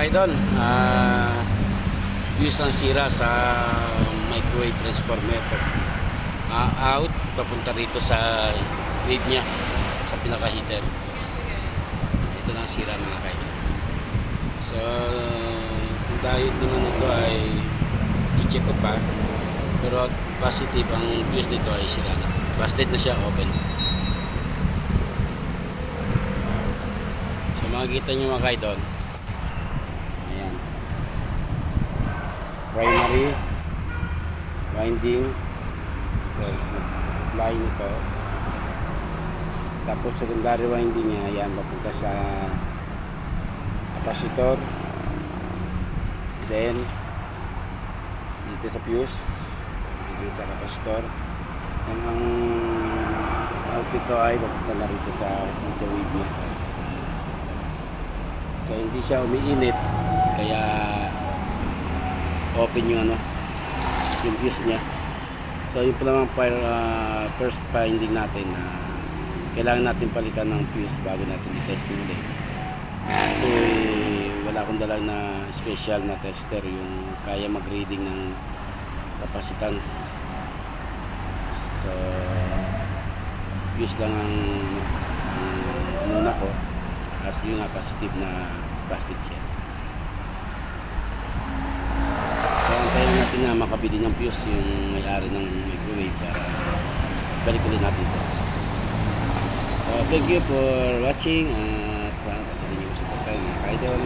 ka-idol, fuse lang sira sa microwave transformer. Out, papunta rito sa wave nya, sa pinaka-heater. Ito lang sira mga ka-idol. So, kung dahil naman ito ay i-check ko pa, pero positive ang fuse nito ay sira na. Busted na siya, open. So, makikita nyo mga ka-idol. Ayan. Primary winding line ito. Tapos secondary winding niya, ayan, papunta sa capacitor. Then dito sa fuse, dito sa capacitor. And ang out ito ay papunta na rito sa wave niya. So hindi siya umiinit, kaya open yung yung fuse niya. So yun po lang ang first finding natin na kailangan natin palitan ng fuse bago natin i-test yung ulit. Kasi wala akong dala na special na tester yung kaya mag-reading ng capacitance. So fuse lang ang muna ko at yung positive na busted siya. So antayin natin na makabili ng fuse yung may-ari ng microwave para balik ulit natin ito. So thank you for watching at patuloy niyo sa pagkain mga ka-idol.